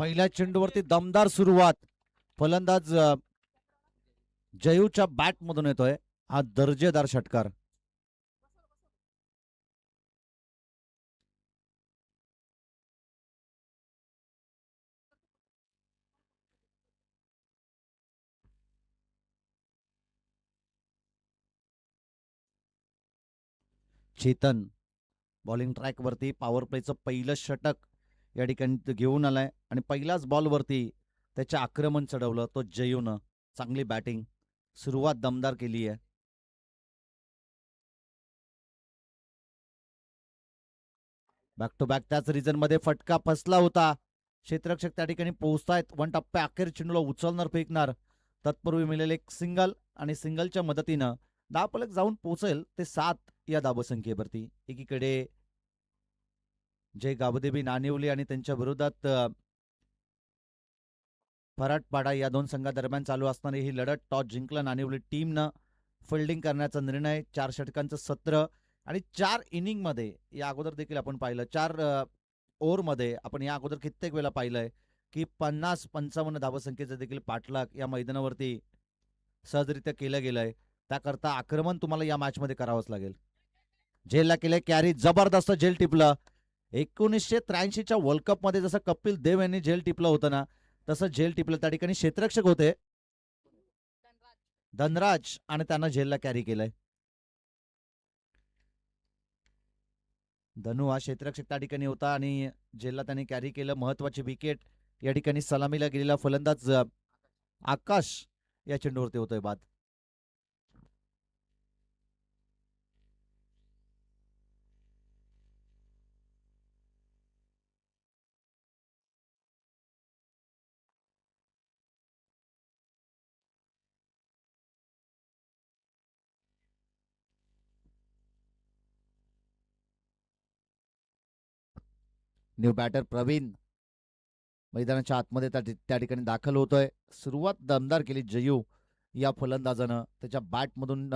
पहिल्या चेंडूवरती दमदार सुरुवात. फलंदाज जयूच्या बॅट मधून येतोय हा दर्जेदार षटकार. चेतन बॉलिंग ट्रॅक वरती पॉवर प्लेचं पहिलं षटक या ठिकाणी घेऊन आलाय आणि पहिल्याच बॉलवरती त्याचे आक्रमण चढवलं तो जयूनं. चांगली बॅटिंग सुरुवात दमदार केली आहे. बॅक टू बॅक त्याच रिझन मध्ये फटका फसला होता. क्षेत्ररक्षक त्या ठिकाणी पोहोचतायत. वन टप्प्या अखेर चेंडूला उचलणार फेकणार. तत्पूर्वी मिळालेले एक सिंगल आणि सिंगलच्या मदतीनं धावफलक जाऊन पोहोचेल ते 7 या धावसंख्येवरती. एकीकडे जय गावदेवी नाणेवली आणि त्यांच्या विरोधात फराटपाडा या दोन संघादरम्यान चालू असणारी ही लढत. टॉस जिंकलं नाणेवली टीमनं. फिल्डिंग करण्याचा निर्णय. 4 षटकांचं सत्र आणि 4 इनिंग मध्ये या अगोदर देखील आपण पाहिलं 4 ओव्हरमध्ये आपण या अगोदर कित्येक वेळा पाहिलंय की 50-55 धावसंख्येचं देखील पाठलाग या मैदानावरती सहजरित्या केलं गेलंय. त्याकरता आक्रमण तुम्हाला या मॅच मध्ये करावंच लागेल. झेलला केलंय कॅरी. जबरदस्त झेल टिपलं. 1983च्या वर्ल्ड कप मध्ये जसं कपिल देव यांनी झेल टिपलं होतं ना तसं झेल टिपलं. त्या ठिकाणी क्षेत्ररक्षक होते धनराज आणि त्यांना झेलला कॅरी केलंय. धनु हा क्षेत्ररक्षक त्या ठिकाणी होता आणि झेलला त्यांनी कॅरी केलं. महत्वाची विकेट या ठिकाणी सलामीला गेलेला फलंदाज आकाश या चेंडूवरती होतोय बाद. न्यू बॅटर प्रवीण मैदानाच्या आतमध्ये त्या ठिकाणी दाखल होतोय. सुरुवात दमदार केली जयू या फलंदाजानं. त्याच्या बॅटमधून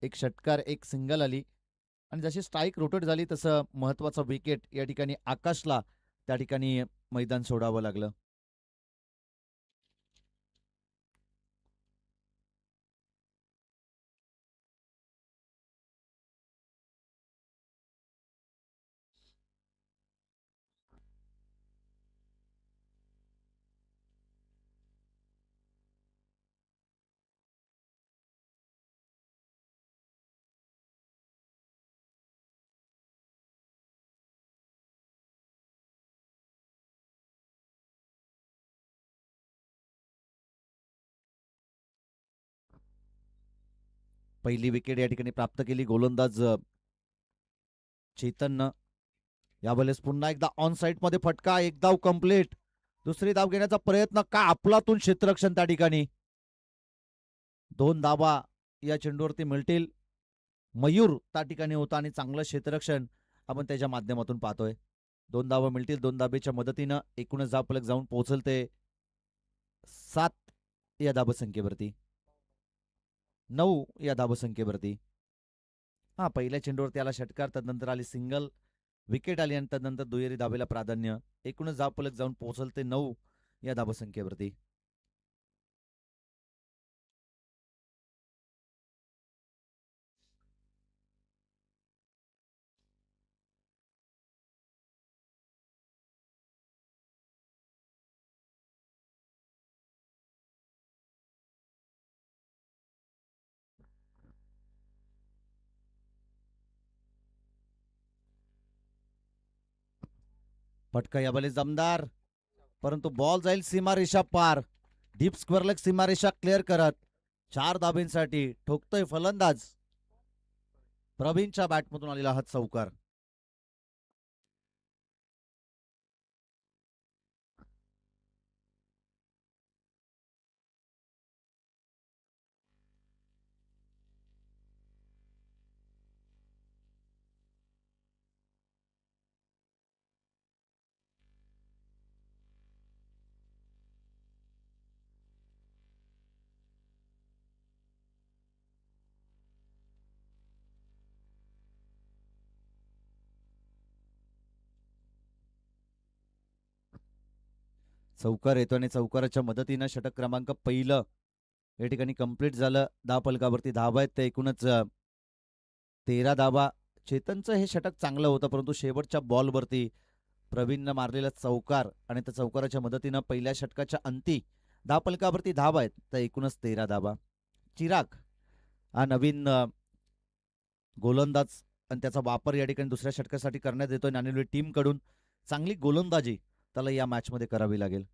एक षटकार एक सिंगल आली आणि जशी स्ट्राईक रोटेट झाली तसं महत्वाचं विकेट या ठिकाणी आकाशला त्या ठिकाणी मैदान सोडावं लागलं. पहिली विकेट या ठिकाणी प्राप्त केली गोलंदाज चेतननं. यावेळेस पुन्हा एकदा ऑन साइड मध्ये फटका. एक धाव कंप्लीट. दुसरी धाव घेण्याचा प्रयत्न का आपलातून क्षेत्ररक्षण त्या ठिकाणी. 2 धावा या चेंडूवरती मिळतील. मयूर त्या ठिकाणी होता आणि चांगलं क्षेत्ररक्षण आपण त्याच्या माध्यमातून पाहतोय. 2 धावा मिळतील. 2 धाबेच्या मदतीनं एकूणच धावफलक जाऊन पोहोचल ते 7 या धावसंख्येवरती. 9 या धावसंख्येवरती. हा पहिल्या चेंडूवर त्याला षटकार. त्यानंतर आली सिंगल. विकेट आली आणि त्यानंतर दुहेरी धावेला प्राधान्य. एकूणच धावफलक जाऊन पोहोचल ते 9 या धावसंख्येवरती. फटका यावेळेस जमदार परंतु बॉल जाईल सीमारेषा पार. डीप स्क्वेअरलेग सीमारेषा क्लिअर करत 4 धाबींसाठी ठोकतोय फलंदाज. प्रवीणच्या बॅटमधून आलेला हा चौकार. चौकार येतो आणि चौकाराच्या मदतीनं षटक क्रमांक पहिलं या ठिकाणी कंप्लीट झालं. दहा फलकावरती धाबा आहेत ते एकूणच 13 धाबा. चेतनचं हे षटक चांगलं होतं, परंतु शेवटच्या बॉलवरती प्रवीणनं मारलेला चौकार आणि त्या चौकाराच्या मदतीनं पहिल्या षटकाच्या अंती 10 फलकावरती धाबा आहेत तर एकूणच 13 धाबा. चिराग हा नवीन गोलंदाज आणि त्याचा वापर या ठिकाणी दुसऱ्या षटकासाठी करण्यात येतोय. नाणेनिळी टीम कडून चांगली गोलंदाजी त्याला या मॅच मध्ये करावी लागेल.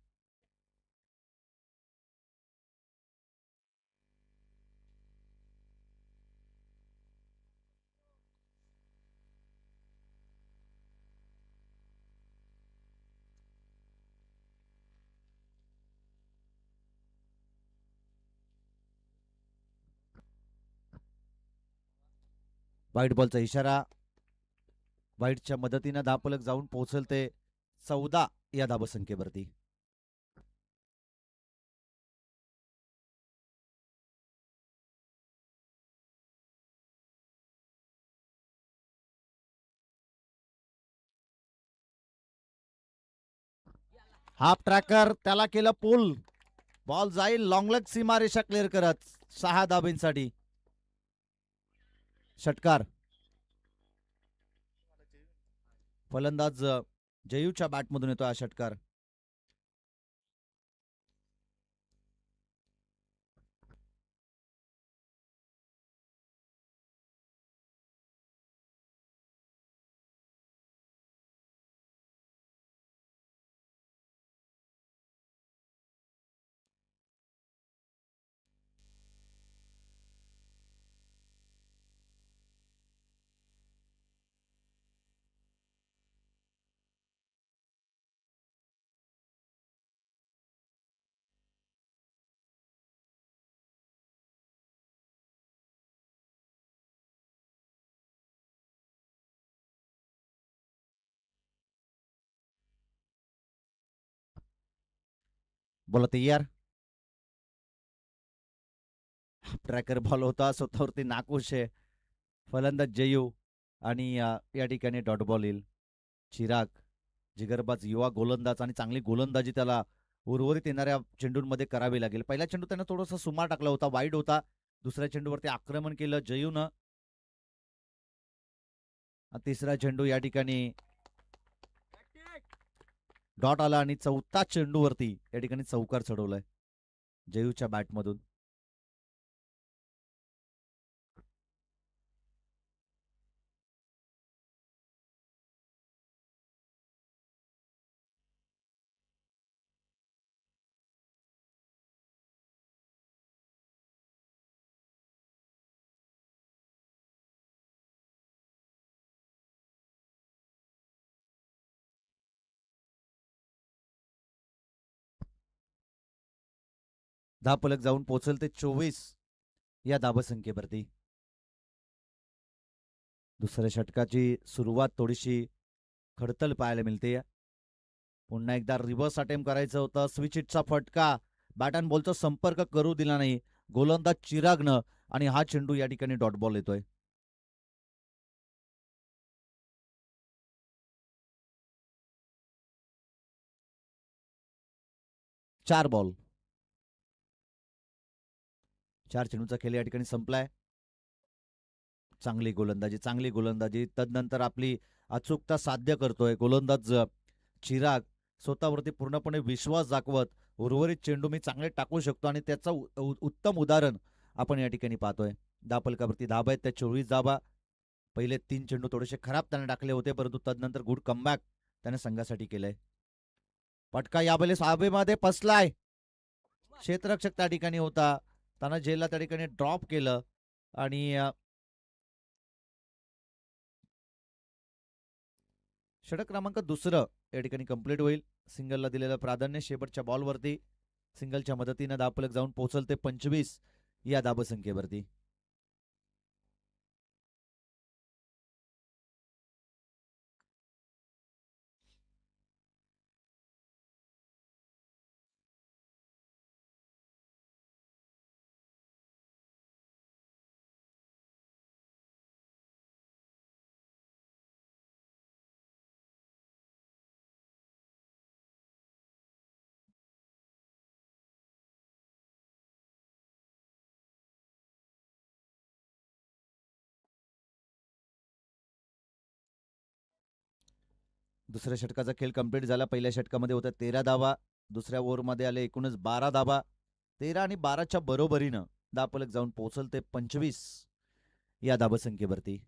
व्हाईट बॉलचा इशारा. व्हाईटच्या मदतीनं धापलक जाऊन पोहोचल ते 14 या धाबसंख्येवरती. हाफ ट्रॅकर त्याला केलं पुल. बॉल जाईल लॉंग लेग सीमारेषा क्लिअर करत 6 धाबींसाठी. षटकार फलंदाज जयूच्या बॅटमधून येतो हा षटकार. बोला तयार. ट्रॅकर बॉल होता स्वतःवरती नाखुश आहे फलंदाज जयू आणि या ठिकाणी डॉट बॉल येईल. चिराग जिगरबाज युवा गोलंदाज आणि चांगली गोलंदाजी त्याला उर्वरित येणाऱ्या चेंडूंमध्ये करावी लागेल. पहिला चेंडू त्यानं थोडासा सुमार टाकला होता, वाईड होता. दुसऱ्या चेंडूवरती आक्रमण केलं जयूनं. तिसरा चेंडू या ठिकाणी डॉट आला आणि चौथा चेंडूवरती या ठिकाणी चौकार चढवलाय जयूच्या बॅटमधून. धापलक जाऊन पोहोचल ते 24 या धाबसंख्येवरती. दुसऱ्या षटकाची सुरुवात थोडीशी खडतल पाहायला मिळते. पुन्हा एकदा रिव्हर्स अटेम्प्ट करायचं होतं. स्विच हिटचा फटका. बॅट अँड बॉलचा संपर्क करू दिला नाही गोलंदाज चिरागनं आणि हा चेंडू या ठिकाणी डॉट बॉल येतोय. 4 बॉल. 4 चेंडूचा खेळ या ठिकाणी संपलाय. चांगली गोलंदाजी तदनंतर आपली अचूकता साध्य करतोय गोलंदाज चिराग. स्वतःवरती पूर्णपणे विश्वास दाखवत उर्वरित चेंडू मी चांगले टाकू शकतो आणि त्याचं उत्तम उदाहरण आपण या ठिकाणी पाहतोय. दापलकावरती धाबा आहेत त्या 24 धाबा. पहिले 3 चेंडू थोडेसे खराब त्याने टाकले होते, परंतु तदनंतर गुड कमबॅक त्याने संघासाठी केलंय. पटका यावेळेस आबेमध्ये फसलाय. क्षेत्ररक्षक त्या ठिकाणी होता, त्यानं झेलला त्या ठिकाणी ड्रॉप केलं आणि षटक क्रमांक दुसरं या ठिकाणी कंप्लीट होईल. सिंगलला दिलेलं प्राधान्य शेवटच्या बॉलवरती सिंगलच्या मदतीनं धापलक जाऊन पोहोचल ते 25 या धाबसंख्येवरती. दुसऱ्या षटकाचा खेळ कंप्लीट झाला. पहिल्या षटकामध्ये होत्या 13 धावा, दुसऱ्या ओव्हरमध्ये आले एकूणच 12 धावा. 13 आणि 12च्या बरोबरीनं धावफलक जाऊन पोहोचल ते 25 या धावसंख्येवरती.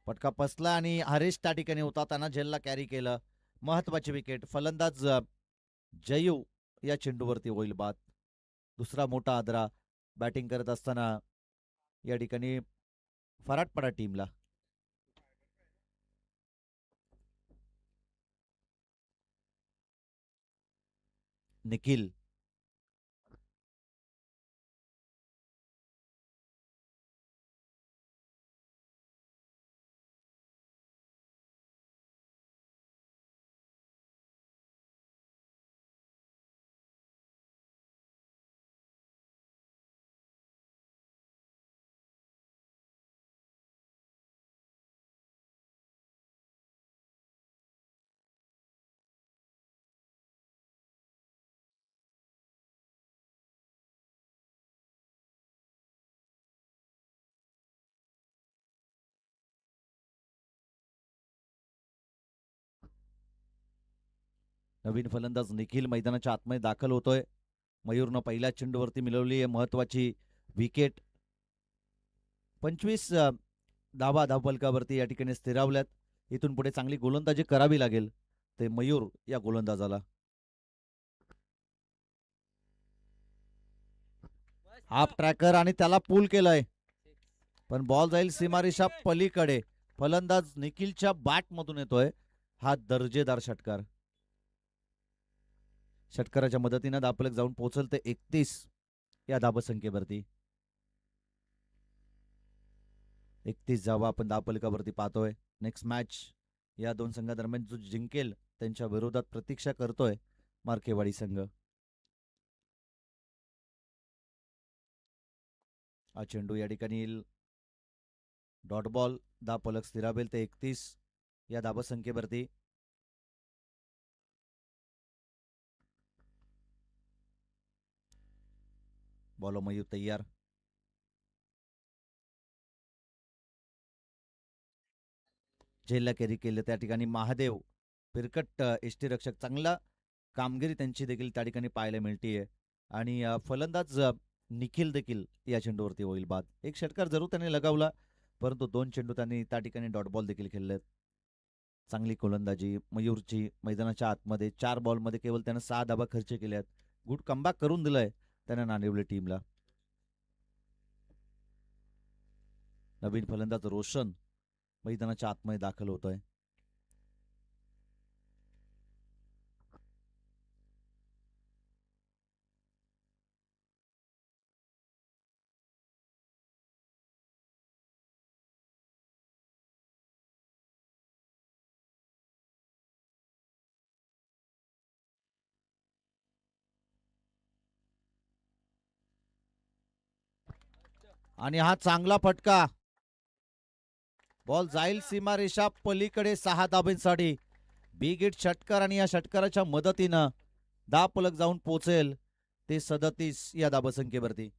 फटका पसला आणि हरीश त्या ठिकाणी होता, त्यांना झेलला कॅरी केलं. महत्वाची विकेट. फलंदाज जयू या चेंडूवरती होईल बाद. दुसरा मोठा आदरा बॅटिंग करत असताना या ठिकाणी फराटपडा टीमला. निखिल नवीन फलंदाज निखिल मैदानाच्या आतमध्ये दाखल होतोय. मयूरनं पहिल्या चेंडूवरती मिळवली आहे महत्वाची विकेट. 25 धावा धावफलकावरती या ठिकाणी स्थिरावल्यात. इथून पुढे चांगली गोलंदाजी करावी लागेल ते मयूर या गोलंदाजाला. हाफ ट्रॅकर आणि त्याला पूल केलंय, पण बॉल जाईल सीमारेषा पलीकडे. फलंदाज निखिलच्या बॅट मधून येतोय हा दर्जेदार षटकार. षटकाराच्या मदतीनं धावफलक जाऊन पोहोचल ते 31 या धावसंख्येवरती. 31 धावा आपण धावफलकावरती पाहतोय. नेक्स्ट मॅच या दोन संघादरम्यान जो जिंकेल त्यांच्या विरोधात प्रतीक्षा करतोय मार्केवाडी संघ. हा चेंडू या ठिकाणी डॉट बॉल. धावफलक स्थिरावेल ते 31 या धावसंख्येवरती. बॉलो मयूर तयार. झेलला कॅरी केलं त्या ठिकाणी महादेव. फिरकट यष्टीरक्षक. चांगला कामगिरी त्यांची देखील त्या ठिकाणी पाहायला मिळतीये. आणि फलंदाज निखिल देखील या चेंडूवरती होईल बाद. एक षटकार जरूर त्याने लगावला, परंतु 2 चेंडू त्यांनी त्या ठिकाणी डॉट बॉल देखील खेळलेत. चांगली गोलंदाजी मयूरची. मैदानाच्या आतमध्ये 4 बॉलमध्ये केवळ त्यानं 6 धावा खर्च केल्यात. गुड कमबॅक करून दिलाय त्यानं नांदिवली टीमला. नवीन फलंदाज रोशन मैदानाच्या आतमध्ये दाखल होतोय. आणि हा चांगला फटका. बॉल जाईल सीमारेषा पलीकडे 6 धाब्यांसाठी. बिग हिट षटकार आणि या षटकाराच्या मदतीनं धावफलक जाऊन पोहोचेल ते 37 या धावसंख्येवरती.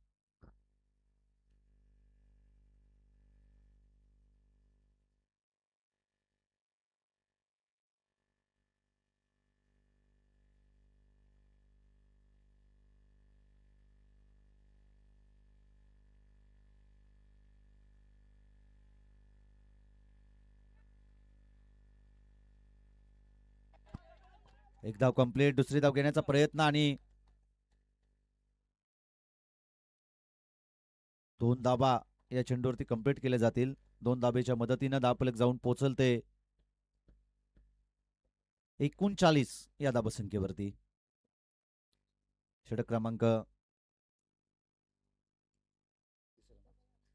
एक धाव कंप्लीट. दुसरी धाव घेण्याचा प्रयत्न आणि 2 धाबा या चेंडूवरती कंप्लीट केल्या जातील. 2 धाबेच्या मदतीनं धावफलक जाऊन पोहोचल ते 39 या धावसंख्येवरती. षटक क्रमांक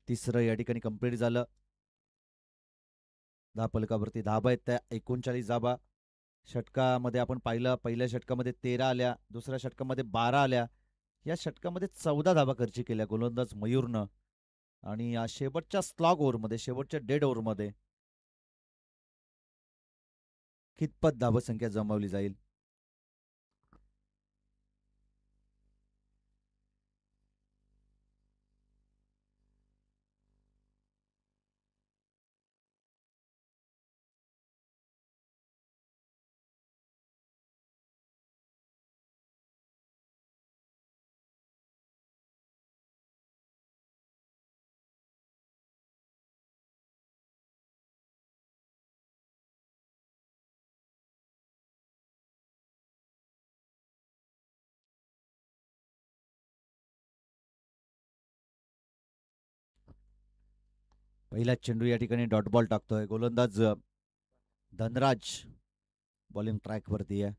3 या ठिकाणी कंप्लीट झालं. धावफलकावरती धाबा आहेत त्या 39 धाबा. षटकामध्ये आपण पाहिलं, पहिल्या षटकामध्ये 13 आल्या, दुसऱ्या षटकामध्ये 12 आल्या. या षटकामध्ये 14 धाबा खर्च केल्या गोलंदाज मयूरनं. आणि शेवटच्या स्लॉग ओव्हरमध्ये, शेवटच्या डेड ओव्हरमध्ये कितपत धावसंख्या जमवली जाईल. पहिलाच चेंडू या ठिकाणी डॉट बॉल टाकतोय गोलंदाज धनराज. बॉलिंग ट्रॅक वरती आहे.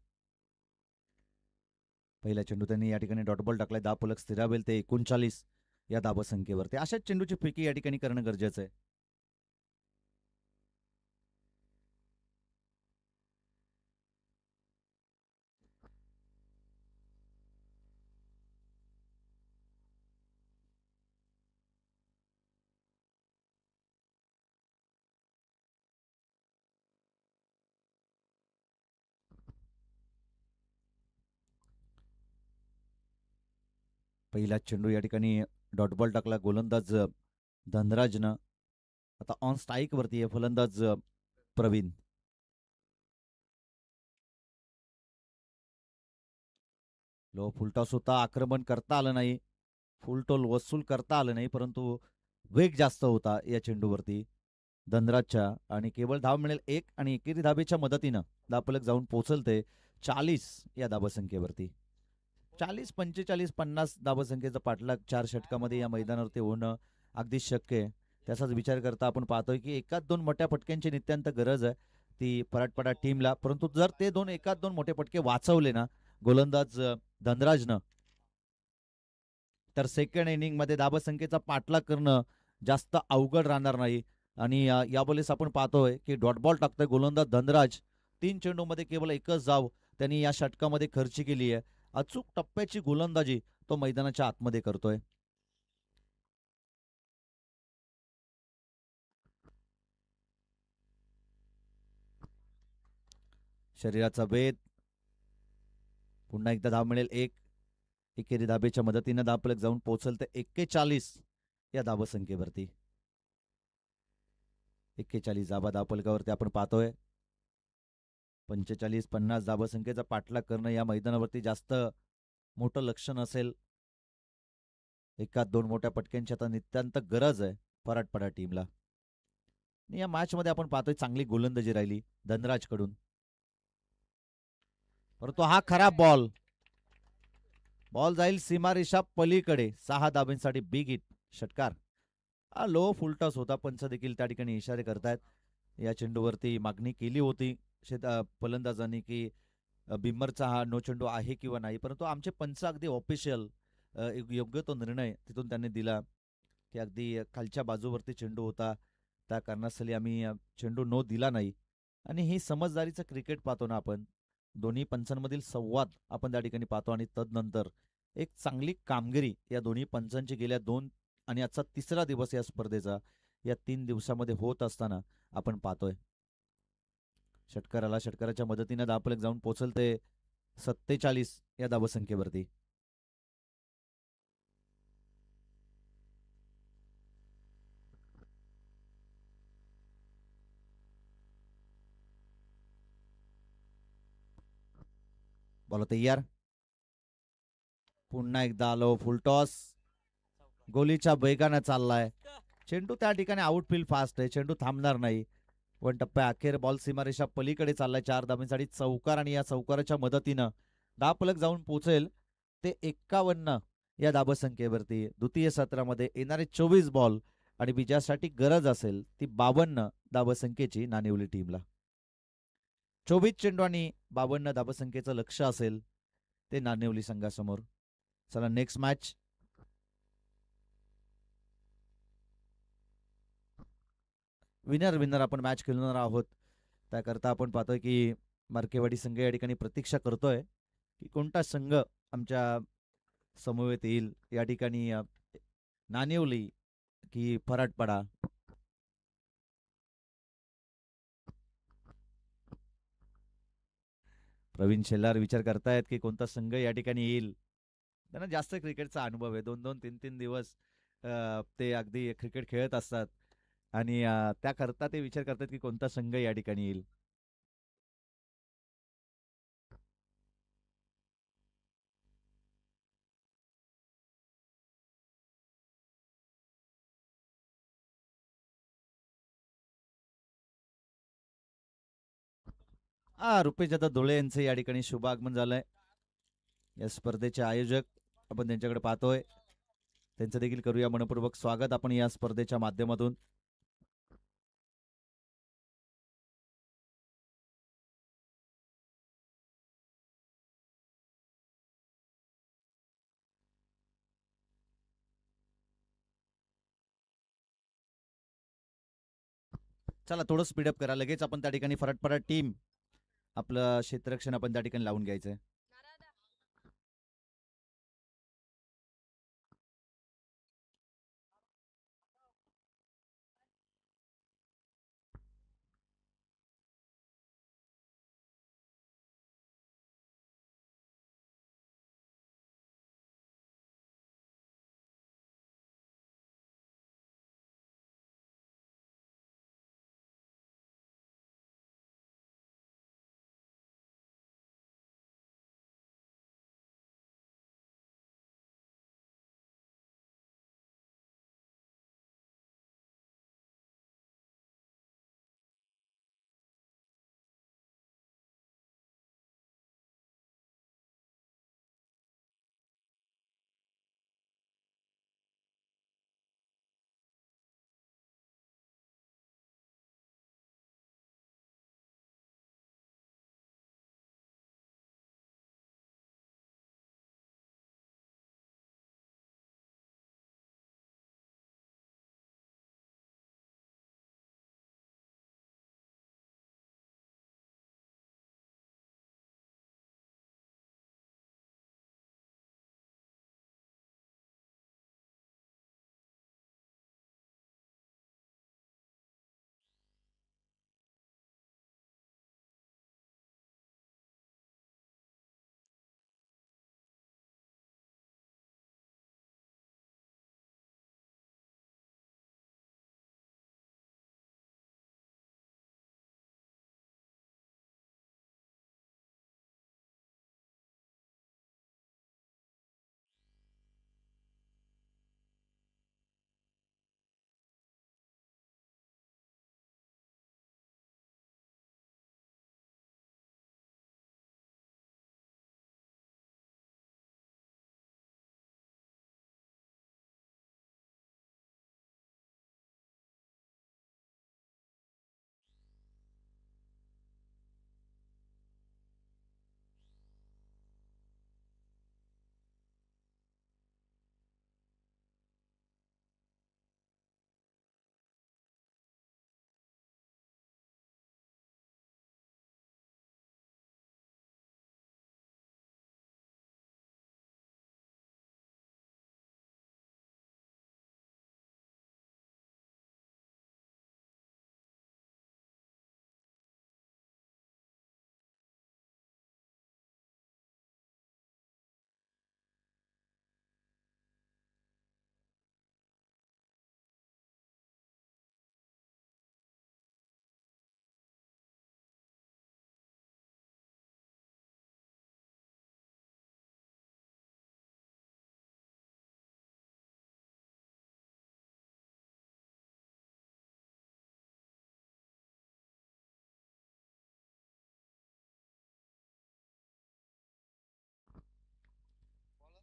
पहिला चेंडू त्यांनी या ठिकाणी डॉट बॉल टाकलाय. धावफलक स्थिरावेल ते 39 या धावसंख्येवरती. अशाच चेंडूची फेकी या ठिकाणी करणं गरजेचं आहे. पहिला चेंडू या ठिकाणी डॉट बॉल टाकला गोलंदाज धनराजनं. आता ऑन स्ट्राईक वरती आहे फलंदाज प्रवीण. लो फुलटॉस होता. आक्रमण करता आलं नाही. फुलटॉल वसूल करता आलं नाही, परंतु वेग जास्त होता या चेंडूवरती धनराजच्या. आणि केवळ धाव मिळेल एक आणि एकेरी धाबेच्या मदतीनं धावफलक जाऊन पोहोचलते 40 या धावसंख्येवरती. 40, 45, 50 धावसंख्येचा पाठलाग 4 षटकामध्ये या मैदानावरती होणं अगदी शक्य आहे. त्याचाच विचार करता आपण पाहतोय की एकाच दोन मोठ्या फटक्यांची नित्यांत गरज आहे ती पराटपाडा टीमला. परंतु जर ते एकाच दोन मोठे फटके वाचवले ना गोलंदाज धनराजनं, तर सेकंड इनिंगमध्ये धावसंख्येचा पाठलाग करणं जास्त अवघड राहणार नाही. आणि यावेळेस आपण पाहतोय की डॉट बॉल टाकतोय गोलंदाज धनराज. 3 चेंडूमध्ये केवळ एकच धाव त्यांनी या षटकामध्ये खर्च केली आहे. अचूक टप्प्याची गोलंदाजी तो मैदानाच्या आतमध्ये करतोय. शरीराचा वेध. पुन्हा एकदा धाव मिळेल एक. एकेरी धाबेच्या मदतीनं धावफलक जाऊन पोहोचल ते 41 या धावसंख्येवरती. 41 धाबा धावफलकावरती आपण पाहतोय. 45-50 धावसंख्येचा पाठलाग करणं या मैदानावरती जास्त मोठं लक्ष नसेल. एकाच दोन मोठ्या पटक्यांची आता नितांत गरज आहे पराटपाडा टीमला. आणि या मॅच मध्ये आपण पाहतोय चांगली गोलंदाजी राहिली धनराजकडून. परंतु हा खराब बॉल. बॉल जाईल सीमारेषा पलीकडे. 6 धाब्यांसाठी बिग हिट. षटकार. हा लो फुलटॉस होता. पंच देखील त्या ठिकाणी इशारे करतायत. या चेंडूवरती मागणी केली होती फलंदाजांनी की बिम्मरचा हा नो चेंडू आहे किंवा नाही, परंतु आमचे पंच अगदी ऑफिशियल योग्य तो निर्णय तिथून त्यांनी दिला की अगदी खालच्या बाजूवरती चेंडू होता, त्या कारणास्थळी आम्ही चेंडू नो दिला नाही. आणि ही समजदारीचं क्रिकेट पाहतो ना आपण. दोन्ही पंचांमधील संवाद आपण त्या ठिकाणी पाहतो आणि तदनंतर एक चांगली कामगिरी या दोन्ही पंचांची गेल्या 2 आणि आजचा 3रा दिवस या स्पर्धेचा या 3 दिवसामध्ये होत असताना आपण पाहतोय. षटकाराला षटकाराच्या मदतीने धावफलक जाऊन पोहोचल ते 47 या धावसंख्येवरती. बॉल तयार. पुन्हा एकदा आलो फुलटॉस. गोलीच्या वेगाने चाललाय चेंडू. त्या ठिकाणी आउटफील्ड फास्ट आहे. चेंडू थांबणार नाही. वन टप्प्या अखेर बॉल सीमारेषा पलीकडे चाललाय 4 धाब्यांसाठी चौकार. आणि या चौकाराच्या मदतीनं धावफलक जाऊन पोहोचेल ते 51 या धावसंख्येवरती. द्वितीय सत्रामध्ये येणारे 24 बॉल आणि विजयासाठी गरज असेल ती 52 धावसंख्येची नाणेवली टीमला. 24 चेंडू आणि 52 धावसंख्येचं लक्ष असेल ते नाणेवली संघासमोर. चला नेक्स्ट मॅच. विनर विनर आपण मॅच खेळणार आहोत. त्याकरता आपण पाहतोय की मार्केवाडी संघ या ठिकाणी प्रतीक्षा करतोय की कोणता संघ आमच्या समवेत येईल. या ठिकाणी नाणेवली की फराटपाडा. प्रवीण शेलार विचार करतायत की कोणता संघ या ठिकाणी येईल. त्यांना जास्त क्रिकेटचा अनुभव आहे. 2-2, 3-3 दिवस ते अगदी क्रिकेट खेळत असतात आणि त्याकरता ते विचार करतात की कोणता संघ या ठिकाणी येईल. रुपेश दादा धुळे यांचं या ठिकाणी शुभ आगमन झालंय. या स्पर्धेचे आयोजक आपण त्यांच्याकडे पाहतोय. त्यांचं देखील करूया मनपूर्वक स्वागत आपण या स्पर्धेच्या माध्यमातून. चला थोडं स्पीडअप करा. लगेच आपण त्या ठिकाणी फरट टीम आपलं क्षेत्ररक्षण आपण त्या ठिकाणी लावून घ्यायचंय.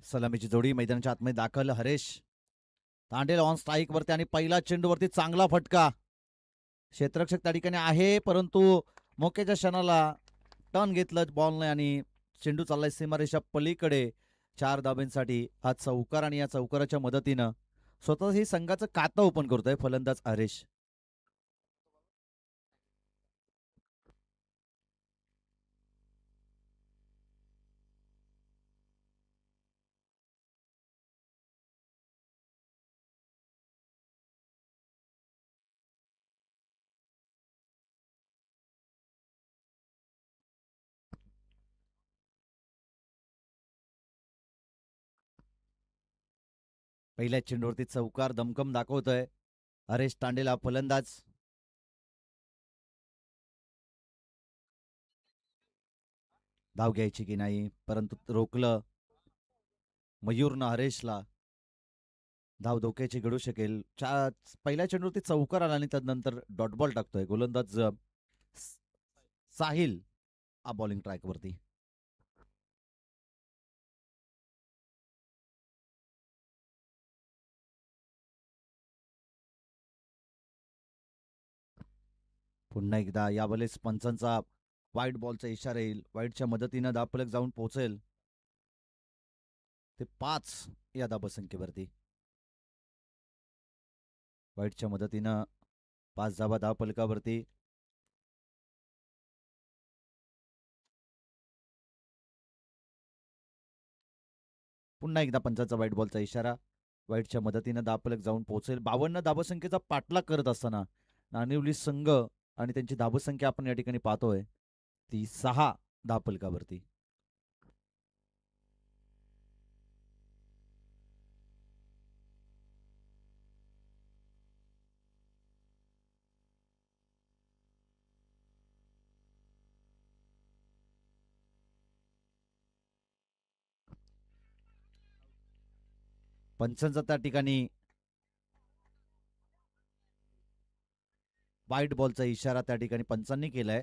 सलामीची जोडी मैदानाच्या आतमध्ये दाखल. हरेश तांडेल ऑन स्ट्राईक वरती आणि पहिला चेंडूवरती चांगला फटका. क्षेत्ररक्षक त्या ठिकाणी आहे परंतु मोक्याच्या क्षणाला टर्न घेतलं बॉलने आणि चेंडू चाललाय सीमारेषा पलीकडे 4 धाब्यांसाठी. हा चौकार आणि या चौकाराच्या मदतीनं स्वतः ही संघाचं खातं ओपन करतोय फलंदाज हरेश. पहिल्या चेंडूवरती चौकार दमकम दाखवतोय हरेश तांडेला फलंदाज. धाव घ्यायची की नाही, परंतु रोखलं मयूरनं हरेशला. धाव धोक्याची घडू शकेल. पहिल्या चेंडूवरती चौकार आला आणि त्यानंतर डॉट बॉल टाकतोय गोलंदाज साहिल बॉलिंग ट्रॅकवरती. पुन्हा एकदा यावेळेस पंचांचा वाईट बॉलचा इशारा येईल. वाईटच्या मदतीनं धावफलक जाऊन पोहोचेल ते 5 या धावसंख्येवरती. वाईटच्या मदतीनं 5 धावा धावफलकावरती. पुन्हा एकदा पंचांचा वाईट बॉलचा इशारा. वाईटच्या मदतीनं धावफलक जाऊन पोहोचेल. 52 धावसंख्येचा पाठलाग करत असताना नाणिवली संघ आणि त्यांची धावसंख्या आपण या ठिकाणी पाहतोय ती 6 धावफलकावरती. पंचांचा त्या ठिकाणी वाईट बॉलचा इशारा त्या ठिकाणी पंचांनी केलाय.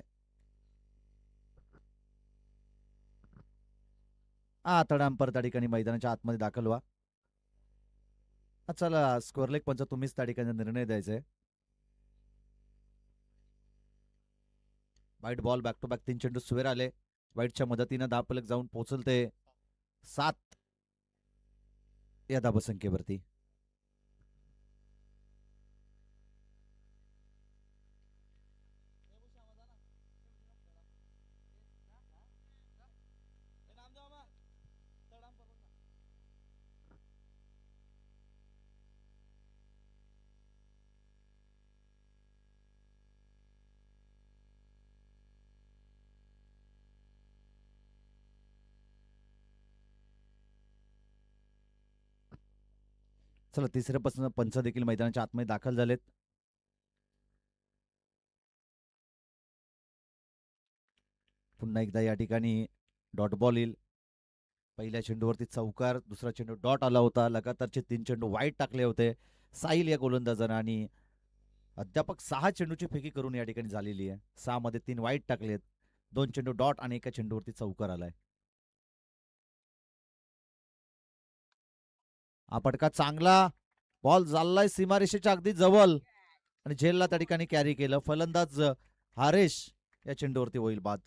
थर्ड अंपर त्या ठिकाणी मैदानाच्या आतमध्ये दाखल व्हा. चला स्कोअर लेग पंच तुम्हीच त्या ठिकाणी निर्णय द्यायचा आहे. वाईट बॉल बॅक टू बॅक 3 चेंडू सुवेर आले. वाईटच्या मदतीनं धावफलक जाऊन पोहोचल ते 7 या धावसंख्येवरती. चला तिसऱ्यापासून पंच देखील मैदानाच्या आतमध्ये दाखल झालेत. पुन्हा एकदा या ठिकाणी डॉट बॉल येईल. पहिल्या चेंडूवरती चौकार, दुसरा चेंडू डॉट आला होता. लगातारचे 3 चेंडू वाईट टाकले होते साहिल या गोलंदाजानं आणि अध्यापक 6 चेंडूची फेकी करून या ठिकाणी झालेली आहे. 6 मध्ये 3 वाईट टाकलेत, 2 चेंडू डॉट आणि एका चेंडूवरती चौकार आलाय. हा फटका चांगला बॉल चाललाय सीमारेषेच्या अगदी जवळ आणि झेलला त्या ठिकाणी कॅरी केलं. फलंदाज हरेश या चेंडूवरती होईल बाद.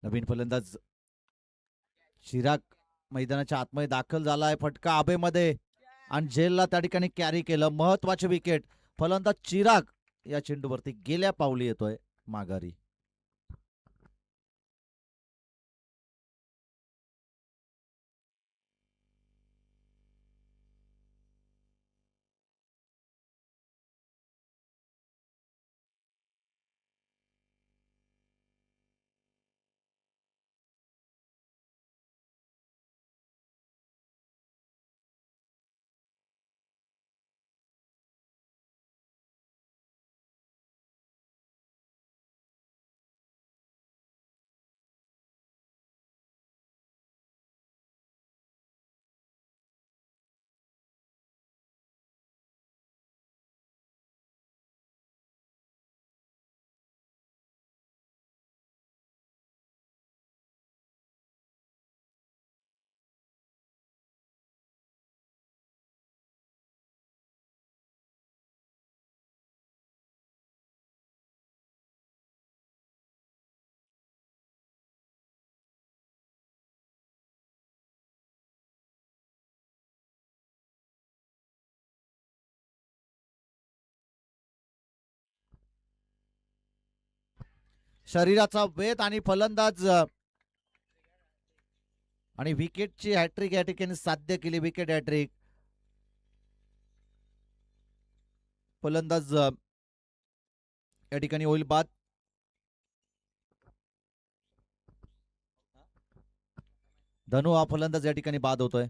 नवीन फलंदाज चिराग मैदानाच्या आतमध्ये दाखल झालाय. फटका आबेमध्ये आणि झेलला त्या ठिकाणी कॅरी केलं. महत्वाचे विकेट. फलंदाज चिराग या चेंडूवरती गेल्या पावली येतोय माघारी. शरीराचा वेध आणि फलंदाज आणि विकेटची हॅट्रिक या ठिकाणी साध्य केली. Wicket hat trick. फलंदाज या ठिकाणी होईल बाद. धनु हा फलंदाज या ठिकाणी बाद होतोय.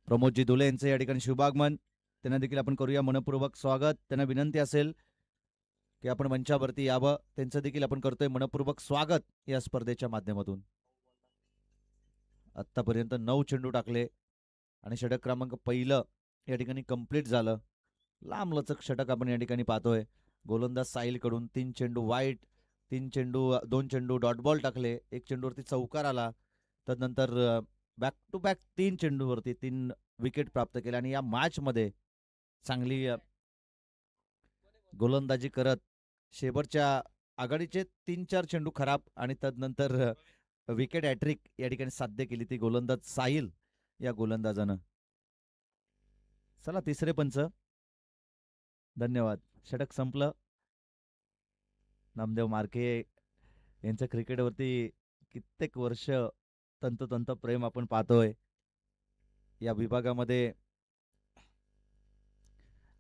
प्रमोदजी दुले यांचे या ठिकाणी शुभागमन. त्यांना देखील आपण करूया मनपूर्वक स्वागत. त्यांना विनंती असेल की आपण मंचावरती यावं. त्यांचं देखील आपण करतोय मनपूर्वक स्वागत या स्पर्धेच्या माध्यमातून. आतापर्यंत 9 चेंडू टाकले आणि षटक क्रमांक पहिलं या ठिकाणी कंप्लीट झालं. लांब लचक षटक आपण या ठिकाणी पाहतोय. गोलंदाज साहिल कडून 3 चेंडू वाईट, 2 चेंडू डॉट बॉल टाकले, 1 चेंडूवरती चौकार आला. तदनंतर बॅक टू बॅक 3 चेंडूवरती 3 विकेट प्राप्त केल्या आणि या मॅच मध्ये चांगली गोलंदाजी करत शेवटच्या आघाडीचे 3-4 चेंडू खराब आणि तदनंतर विकेट हॅट्रिक या ठिकाणी साध्य केली ती गोलंदाज साहिल या गोलंदाजानं. चला तिसरे पंच. धन्यवाद. षटक संपलं. नामदेव मार्के यांचं क्रिकेटवरती कित्येक वर्ष तंतोतंत प्रेम आपण पाहतोय. या विभागामध्ये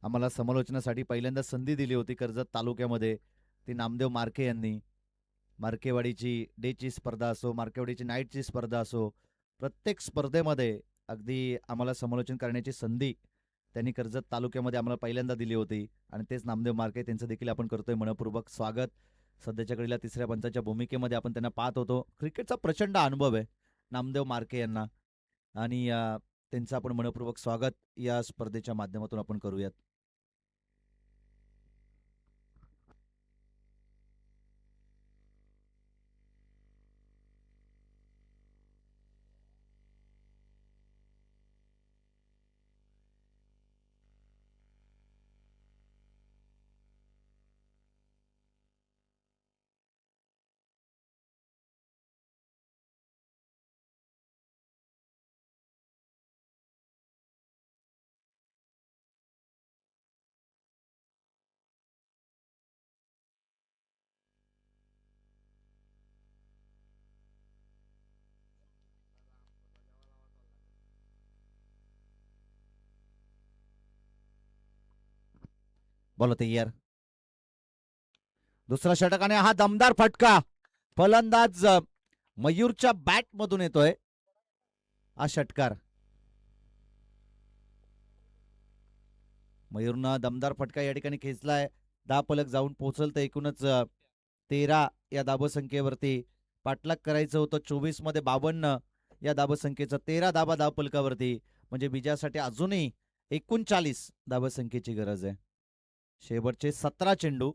आम्हाला समालोचनासाठी पहिल्यांदा संधी दिली होती कर्जत तालुक्यामध्ये, ती नामदेव मार्के यांनी. मार्केवाडीची डेची स्पर्धा असो, मार्केवाडीची नाईटची स्पर्धा असो, प्रत्येक स्पर्धेमध्ये अगदी आम्हाला समालोचन करण्याची संधी त्यांनी कर्जत तालुक्यामध्ये आम्हाला पहिल्यांदा दिली होती आणि तेच नामदेव मार्के. त्यांचं देखील आपण करतोय मनपूर्वक स्वागत. सध्याच्या घडीला तिसऱ्या पंचाच्या भूमिकेमध्ये आपण त्यांना पाहत होतो. क्रिकेटचा प्रचंड अनुभव आहे नामदेव मार्के यांना आणि त्यांचं आपण मनपूर्वक स्वागत या स्पर्धेच्या माध्यमातून आपण करूयात. बोला तयार. दुसरा षटकाने हा दमदार फटका फलंदाज मयूरच्या बॅट मधून येतोय हा षटकार. मयूरनं दमदार फटका या ठिकाणी खेचलाय. 10 पलक जाऊन पोहोचल तर एकूणच 13 या धाबसंख्येवरती पाठलाग करायचं होतं. 24 मध्ये 52 या धाबसंख्येचं 13 धाबा धावपलकावरती, म्हणजे विजयासाठी अजूनही 39 धाबसंख्येची गरज आहे. शेवटचे 17 चेंडू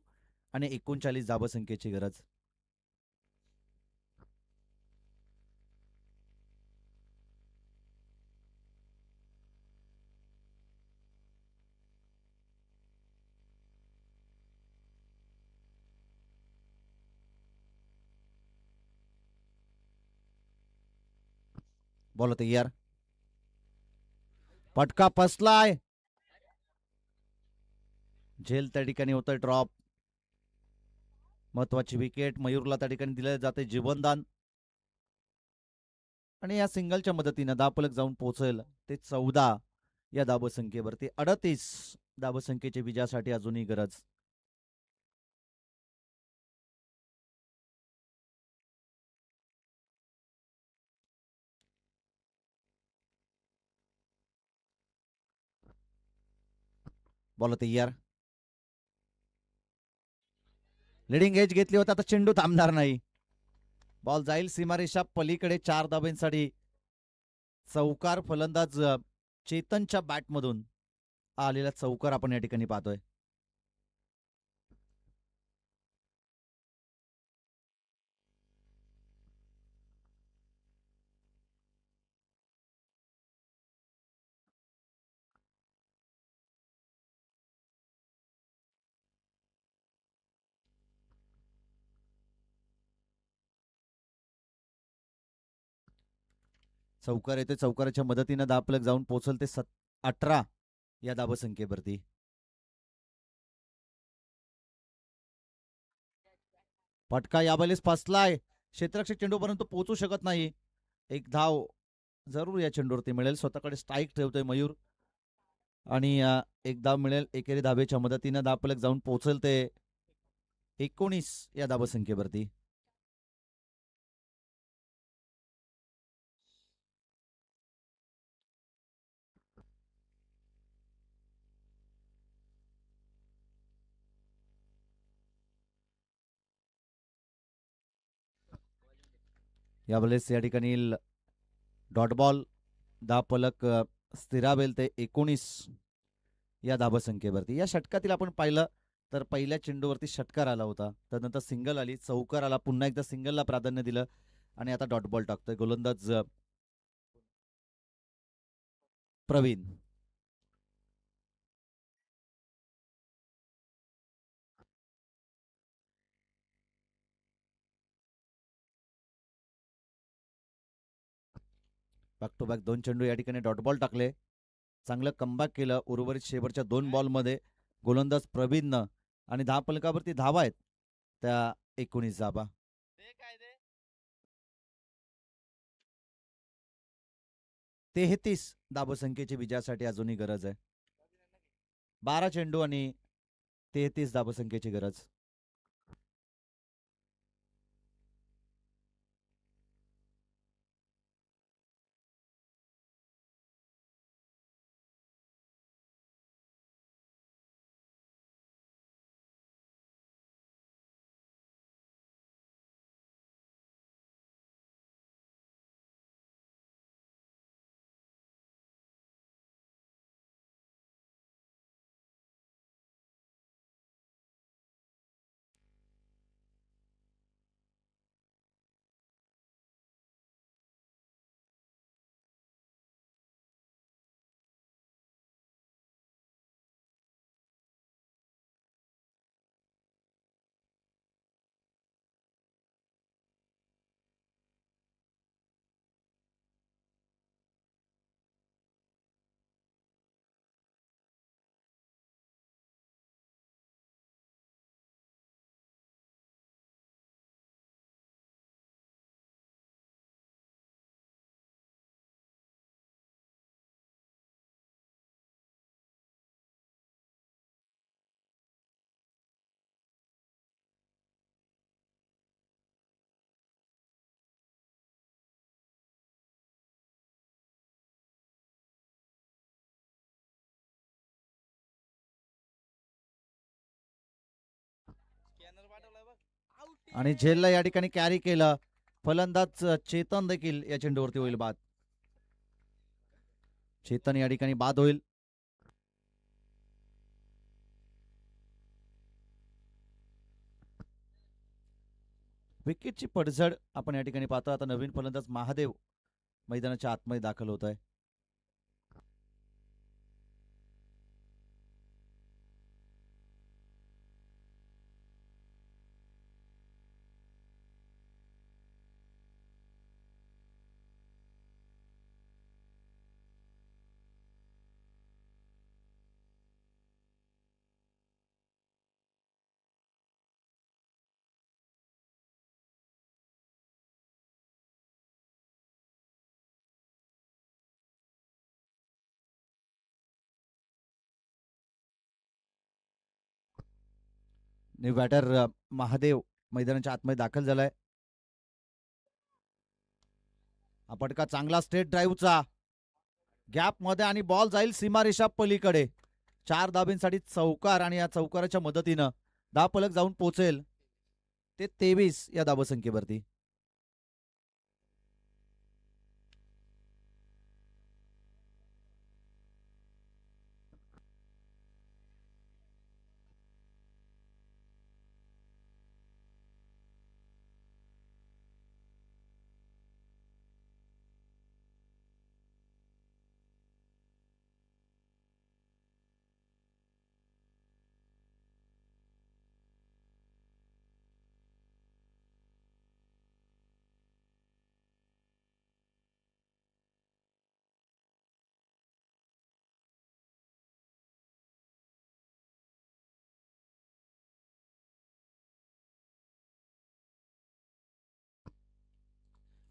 आणि 39 धाबसंख्येची गरज. बोला तयार. फटका फसलाय. झेल त्या ठिकाणी होतोय ड्रॉप. महत्वाची विकेट मयूरला त्या ठिकाणी दिले जाते जीवनदान आणि या सिंगलच्या मदतीनं 10 पलक जाऊन पोहोचेल ते 14 या धाबसंख्येवरती. 38 धाबसंख्येच्या विजयासाठी अजूनही गरज. बोला तयार. लिडिंग एज घेतली होती, आता चेंडू थांबणार नाही. बॉल जाईल सीमारेषा पलीकडे 4 धाब्यांसाठी. चौकार फलंदाज चेतनच्या बॅटमधून आलेला चौकार आपण या ठिकाणी पाहतोय. चौकार येते. चौकाराच्या मदतीनं 10 पलक जाऊन पोहोचल ते 18 या धावसंख्येवरती. फटका यावेळेस फसलाय. क्षेत्ररक्षक चेंडूपर्यंत पोहोचू शकत नाही. एक धाव जरूर या चेंडूवरती मिळेल. स्वतःकडे स्ट्राईक ठेवतोय मयूर आणि एक धाव मिळेल. एकेरी धावेच्या मदतीनं धावफलक जाऊन पोहोचेल ते 19 या धावसंख्येवरती. यावेळेस या ठिकाणी डॉट बॉल धावफलक स्थिरावेल ते 19 या धावसंख्येवरती. या षटकातील आपण पाहिलं तर पहिल्या चेंडूवरती षटकार आला होता, त्यानंतर सिंगल आली, चौकार आला, पुन्हा एकदा सिंगलला प्राधान्य दिलं आणि आता डॉट बॉल टाकतोय गोलंदाज प्रवीण. बॅक टू बॅक 2 चेंडू या ठिकाणी डॉट बॉल टाकले. चांगलं कमबॅक केलं उर्वरित शेवटच्या 2 बॉलमध्ये गोलंदाज प्रवीणनं आणि धावफलकावरती धावा आहेत त्या 19 धावा. 33 धावसंख्येची विजयासाठी अजूनही गरज आहे. 12 चेंडू आणि 33 धावसंख्येची गरज. आणि झेलला या ठिकाणी कॅरी केलं. फलंदाज चेतन देखील या चेंडूवरती होईल बाद. चेतन या ठिकाणी बाद होईल. विकेटची पडझड आपण या ठिकाणी पाहतो. आता नवीन फलंदाज महादेव मैदानाच्या आतमध्ये दाखल होत आहे. बॅटर महादेव मैदानाच्या आतमध्ये दाखल झालाय. हा फटका चांगला स्ट्रेट ड्राईव्हचा गॅप मध्ये आणि बॉल जाईल सीमारेषा पलीकडे. 4 धाबींसाठी चौकार आणि या चौकाराच्या मदतीनं धावफलक जाऊन पोहोचेल ते 23 या धावसंख्येवरती.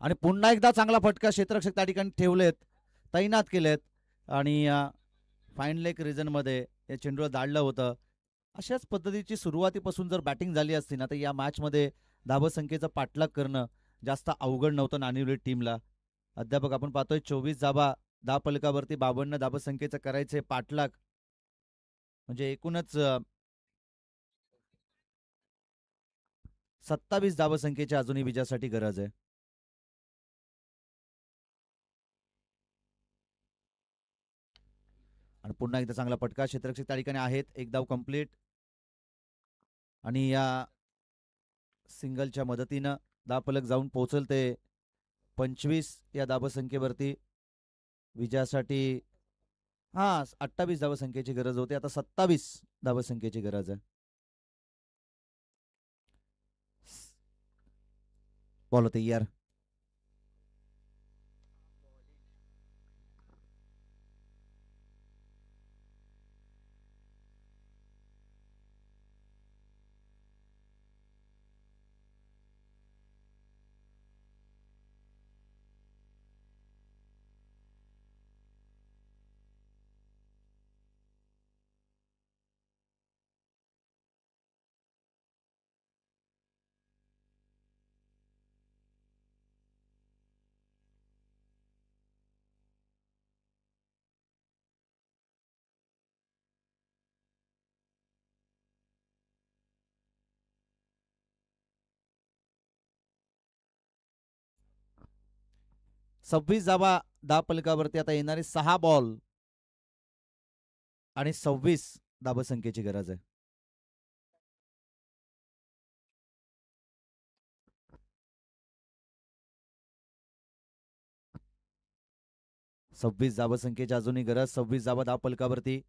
आणि पुन्हा एकदा चांगला फटका क्षेत्ररक्षक त्या ठिकाणी ठेवलेत, तैनात केलेत आणि फाईन लेग रिजन मध्ये या चेंडूला दाळलं होतं. अशाच पद्धतीची सुरुवातीपासून जर बॅटिंग झाली असती ना तर या मॅच मध्ये धाबसंख्येचा पाठलाग करणं जास्त अवघड नव्हतं नाणिवली टीमला. अध्यापक आपण पाहतोय 24 धाबा धावफलकावरती 52 धाबसंख्येचं करायचे पाठलाग, म्हणजे एकूणच 27 धावसंख्येची अजूनही विजयासाठी गरज आहे. आणि पुन्हा एकदा चांगला फटका क्षेत्ररक्षक त्या ठिकाणी आहेत. एक धाव कंप्लीट आणि या सिंगलच्या मदतीनं धावफलक जाऊन पोहोचल ते 25 या धावसंख्येवरती विजयासाठी. हा 28 धावसंख्येची गरज होती, आता 27 धावसंख्येची गरज आहे. बॉल होते यार. सव्वीस धावा धावफलकावरती आता येणारे 6 बॉल आणि 26 धावसंख्येची गरज आहे. 26 धावसंख्येची अजूनही गरज. 26 धावा धावफलकावरती.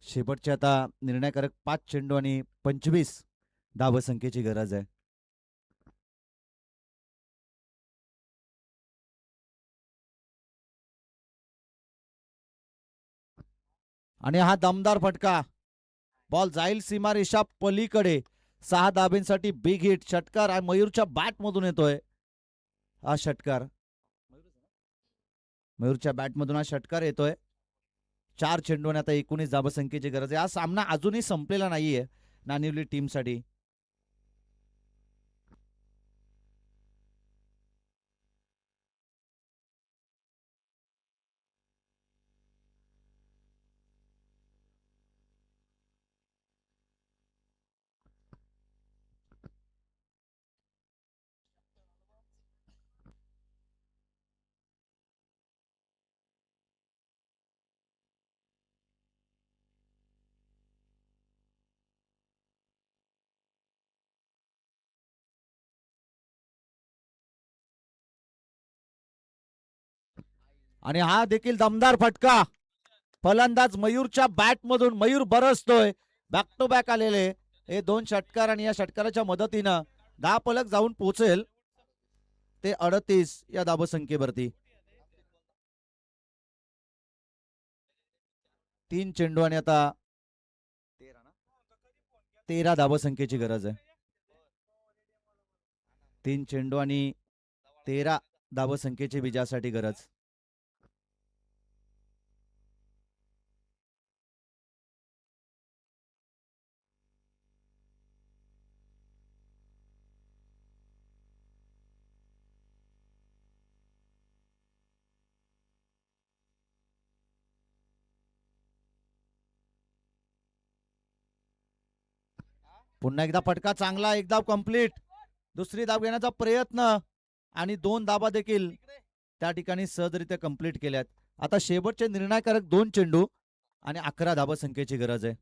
शेवटचे आता निर्णायकारक 5 चेंडू आणि 25 धावसंख्येची गरज आहे. आणि हा दमदार फटका, बॉल जाईल सीमारेषा पलीकडे. 6 धाब्यांसाठी बिग हिट षटकार आणि मयूरच्या बॅट मधून येतोय हा षटकार. मयूरच्या बॅट मधून हा षटकार येतोय. 4 चेंडू आणि आता 19 धावसंख्येची गरज आहे. हा सामना अजूनही संपलेला नाहीये नाणिवली टीमसाठी. आणि हा देखील दमदार फटका फलंदाज मयूरच्या बॅट मधून. मयूर बरसतोय. बॅक टू बॅक आलेले हे 2 षटकार आणि या षटकाराच्या मदतीनं धावफलक जाऊन पोहोचेल ते 38 या धावसंख्येवरती. 3 चेंडू आणि आता 13 धावसंख्येची गरज आहे. 3 चेंडू आणि 13 धावसंख्येची विजयासाठी गरज. पुन्हा एकदा फटका चांगला, एक धाव कंप्लीट. दुसरी धाव घेण्याचा प्रयत्न आणि 2 धाबा देखील त्या ठिकाणी सहजरित्या कंप्लीट केल्यात. आता शेवटचे निर्णायकारक 2 चेंडू आणि 11 धाबा संख्येची गरज आहे.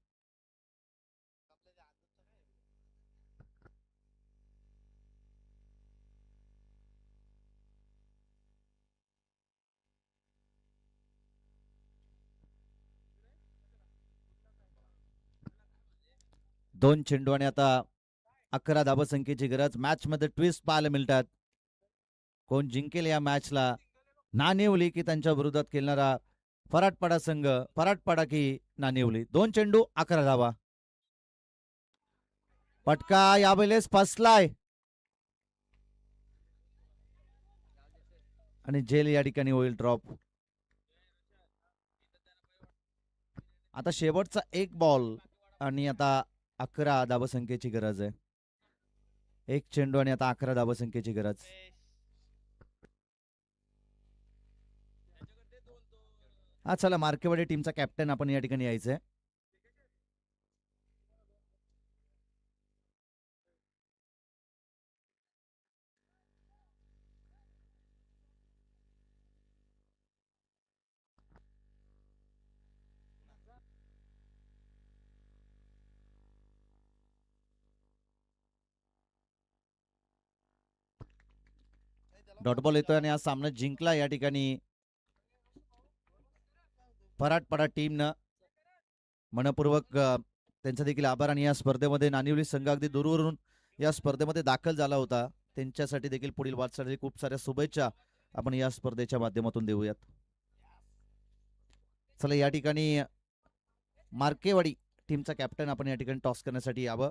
दोन चेंडू आणि आता 11 धाबा संख्येची गरज. मॅच मध्ये ट्विस्ट पाहायला मिळतात. कोण जिंकेल या मॅचला? नाणेवली की त्यांच्या विरोधात खेळणारा फराटपाडा संघ? फराटपाडा की नाणेवली? 2 चेंडू 11 धावा. फटका यावेळेस फसलाय आणि जेल या ठिकाणी होईल ड्रॉप. आता शेवटचा एक बॉल आणि आता 11 धावसंख्येची गरज आहे. एक चेंडू आणि आता 11 धावसंख्येची गरज. हा चला, मार्केवाडी टीमचा कॅप्टन आपण या ठिकाणी यायचंय. डॉट बॉल येतोय आणि हा सामना जिंकला या ठिकाणी फराटपाडा टीमनं. मनपूर्वक त्यांचा देखील आभार. आणि या स्पर्धेमध्ये नाणिवली संघ अगदी दूरवरून या स्पर्धेमध्ये दाखल झाला होता. त्यांच्यासाठी देखील पुढील वाटचालीसाठी खूप साऱ्या शुभेच्छा आपण या स्पर्धेच्या माध्यमातून देऊयात. चला, या ठिकाणी मार्केवाडी टीमचा कॅप्टन आपण या ठिकाणी टॉस करण्यासाठी यावं.